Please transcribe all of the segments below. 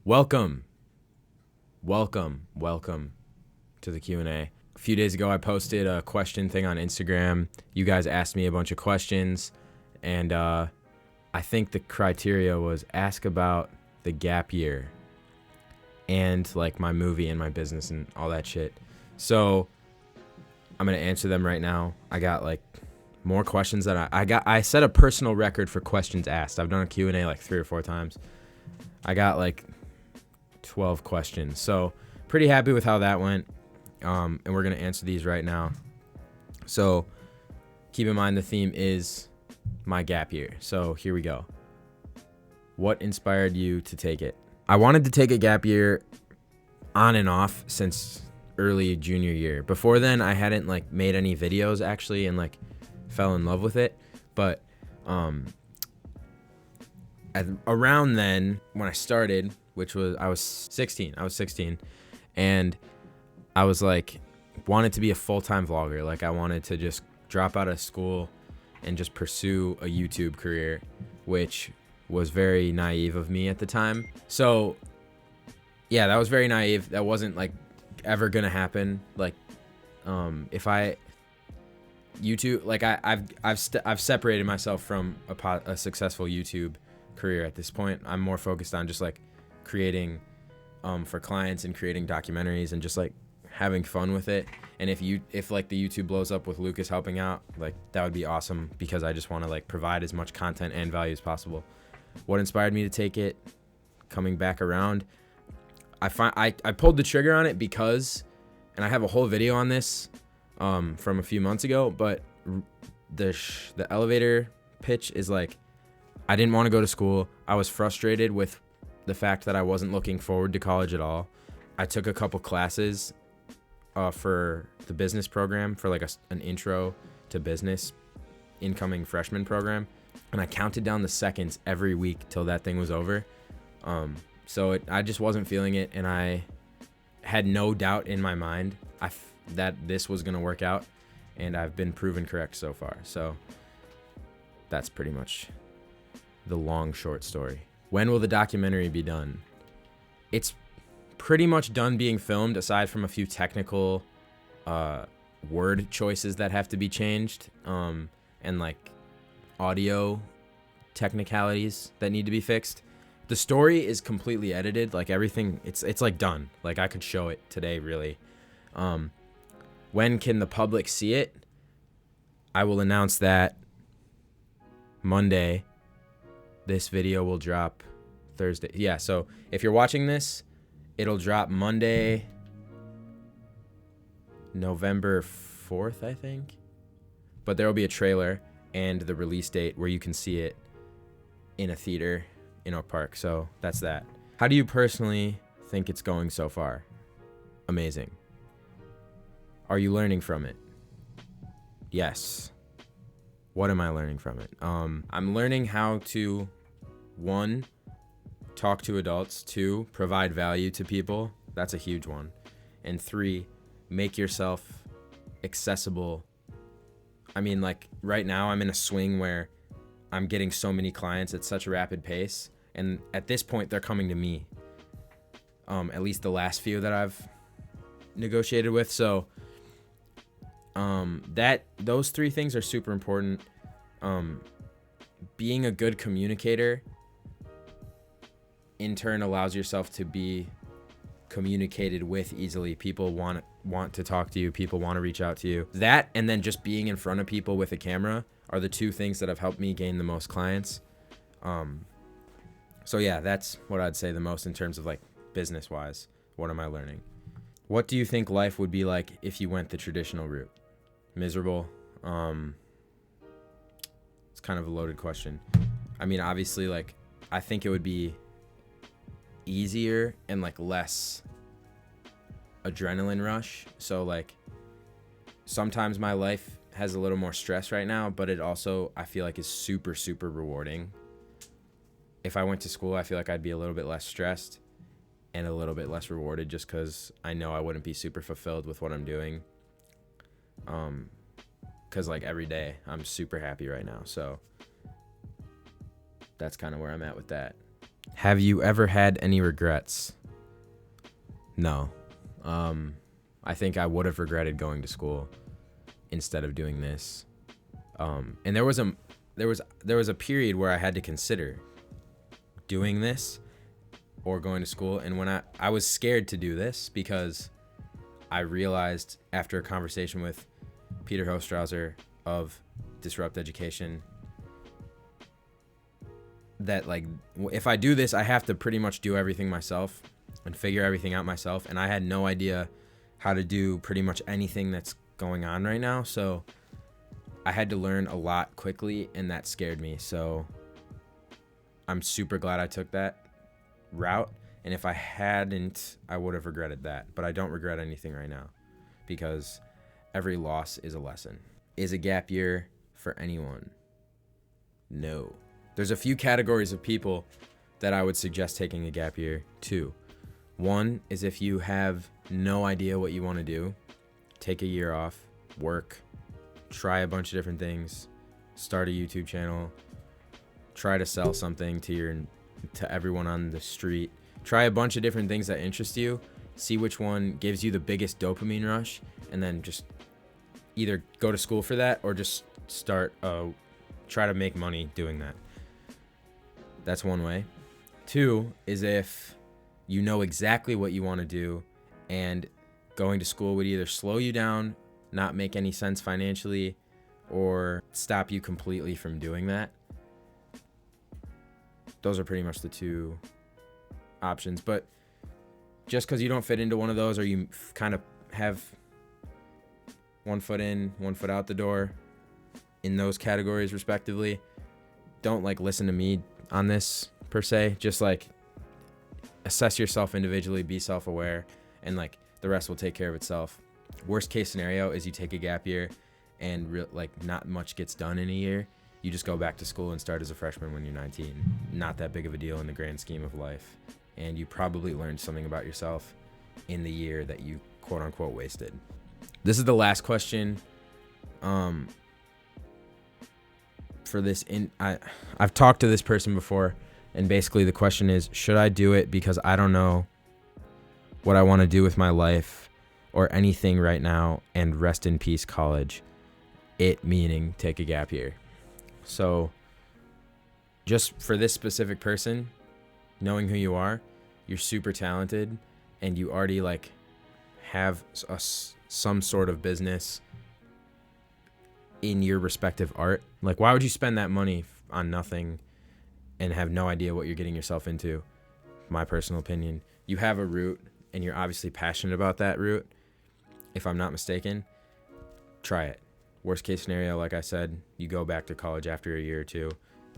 Welcome to the Q&A. A few days ago, I posted a question thing on Instagram. You guys asked me a bunch of questions, and I think the criteria was ask about the gap year and like my movie and my business and all that shit. So I'm gonna answer them right now. I got like more questions than I set a personal record for questions asked. I've done a Q&A like 3 or 4 times. I got like 12 questions. So pretty happy with how that went. And we're going to answer these right now. So keep in mind the theme is my gap year. So here we go. What inspired you to take it? I wanted to take a gap year on and off since early junior year. Before then, I hadn't like made any videos actually and like fell in love with it. But around then when I started, which was I was 16, and I was like wanted to be a full-time vlogger. Like I wanted to just drop out of school and just pursue a YouTube career, which was very naive of me at the time. So yeah, that was very naive. That wasn't like ever gonna happen. Like if I YouTube, like I've separated myself from a successful YouTube career at this point. I'm more focused on just like creating for clients and creating documentaries and just like having fun with it. And if like the YouTube blows up with Lucas helping out, like that would be awesome because I just want to like provide as much content and value as possible. What inspired me to take it? Coming back around, I pulled the trigger on it because, and I have a whole video on this from a few months ago, but the elevator pitch is like, I didn't want to go to school. I was frustrated with the fact that I wasn't looking forward to college at all. I took a couple classes for the business program, for like an intro to business incoming freshman program, and I counted down the seconds every week till that thing was over. So I just wasn't feeling it, and I had no doubt in my mind that this was going to work out, and I've been proven correct so far. So that's pretty much the long short story. When will the documentary be done? It's pretty much done being filmed, aside from a few technical word choices that have to be changed, and like audio technicalities that need to be fixed. The story is completely edited, like everything. It's like done. Like I could show it today, really. When can the public see it? I will announce that Monday. This video will drop Thursday. Yeah, so if you're watching this, it'll drop Monday, November 4th, I think. But there will be a trailer and the release date where you can see it in a theater in Oak Park. So that's that. How do you personally think it's going so far? Amazing. Are you learning from it? Yes. What am I learning from it? I'm learning how to, 1, talk to adults, 2, provide value to people. That's a huge one. And 3, make yourself accessible. I mean, like right now I'm in a swing where I'm getting so many clients at such a rapid pace. And at this point, they're coming to me. At least the last few that I've negotiated with. So those 3 things are super important. Being a good communicator in turn allows yourself to be communicated with easily. People want to talk to you. People want to reach out to you. That, and then just being in front of people with a camera, are the 2 things that have helped me gain the most clients. So yeah, that's what I'd say the most in terms of like business wise. What am I learning? What do you think life would be like if you went the traditional route? Miserable. It's kind of a loaded question. I mean, obviously, like, I think it would be easier and like less adrenaline rush. So like sometimes my life has a little more stress right now, but it also, I feel like, is super, super rewarding. If I went to school, I feel like I'd be a little bit less stressed and a little bit less rewarded, just because I know I wouldn't be super fulfilled with what I'm doing. Because like every day I'm super happy right now. So that's kind of where I'm at with that. Have you ever had any regrets? No. I think I would have regretted going to school instead of doing this. And there was a period where I had to consider doing this or going to school, and when I was scared to do this because I realized after a conversation with Peter Hostrauser of Disrupt Education that like if I do this, I have to pretty much do everything myself and figure everything out myself, and I had no idea how to do pretty much anything that's going on right now, so I had to learn a lot quickly, and that scared me. So I'm super glad I took that route, and if I hadn't, I would have regretted that. But I don't regret anything right now because every loss is a lesson. Is a gap year for anyone? No. There's a few categories of people that I would suggest taking a gap year to. One is if you have no idea what you want to do, take a year off, work, try a bunch of different things, start a YouTube channel, try to sell something to everyone on the street, try a bunch of different things that interest you, see which one gives you the biggest dopamine rush, and then just either go to school for that or just try to make money doing that. That's one way. Two is if you know exactly what you want to do and going to school would either slow you down, not make any sense financially, or stop you completely from doing that. Those are pretty much the two options. But just because you don't fit into one of those, or you kind of have one foot in, one foot out the door in those categories respectively, don't like listen to me on this per se. Just like assess yourself individually, be self-aware, and like the rest will take care of itself. Worst case scenario is you take a gap year and not much gets done in a year. You just go back to school and start as a freshman when you're 19. Not that big of a deal in the grand scheme of life. And you probably learned something about yourself in the year that you quote unquote wasted. This is the last question for this. I've talked to this person before, and basically the question is, should I do it because I don't know what I want to do with my life or anything right now, and rest in peace college? It meaning take a gap year. So just for this specific person, knowing who you are, you're super talented and you already have some sort of business in your respective art. Like, why would you spend that money on nothing and have no idea what you're getting yourself into? My personal opinion. You have a route and you're obviously passionate about that route. If I'm not mistaken, try it. Worst case scenario, like I said, you go back to college after a year or two,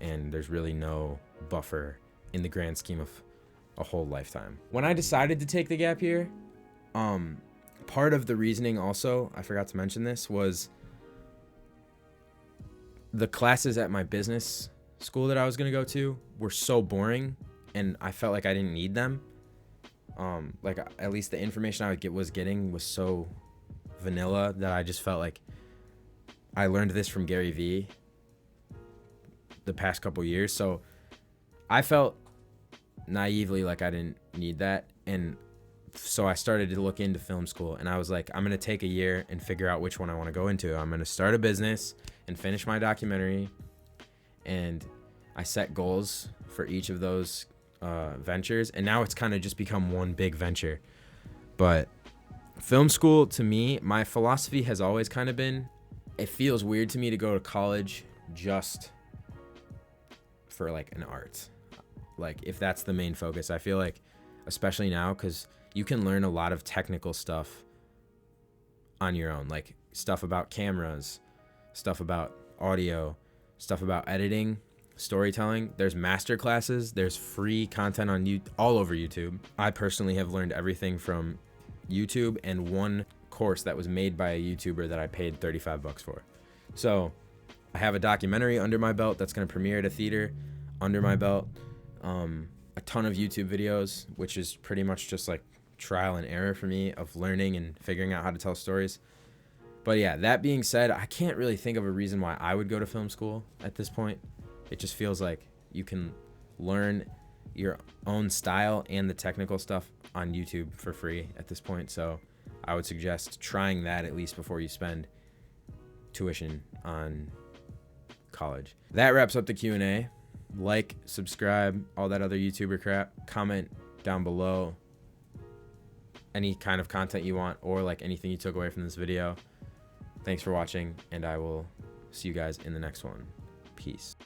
and there's really no buffer in the grand scheme of a whole lifetime. When I decided to take the gap year, part of the reasoning also, I forgot to mention this, was the classes at my business school that I was going to go to were so boring, and I felt like I didn't need them. At least the information I was getting was so vanilla that I just felt like I learned this from Gary Vee the past couple years. So I felt naively like I didn't need that. And so I started to look into film school, and I was like, I'm going to take a year and figure out which one I want to go into. I'm going to start a business and finish my documentary. And I set goals for each of those ventures. And now it's kind of just become one big venture. But film school, to me, my philosophy has always kind of been, it feels weird to me to go to college just for an art. If that's the main focus, I feel like, especially now, because you can learn a lot of technical stuff on your own, like stuff about cameras, stuff about audio, stuff about editing, storytelling. There's master classes, there's free content on all over YouTube. I personally have learned everything from YouTube and one course that was made by a YouTuber that I paid $35 for. So I have a documentary under my belt that's going to premiere at a theater under my belt. A ton of YouTube videos, which is pretty much just trial and error for me of learning and figuring out how to tell stories. But yeah, that being said, I can't really think of a reason why I would go to film school at this point. It just feels like you can learn your own style and the technical stuff on YouTube for free at this point. So I would suggest trying that at least before you spend tuition on college. That wraps up the Q&A. Like, subscribe, all that other YouTuber crap. Comment down below any kind of content you want, or like anything you took away from this video. Thanks for watching, and I will see you guys in the next one. Peace.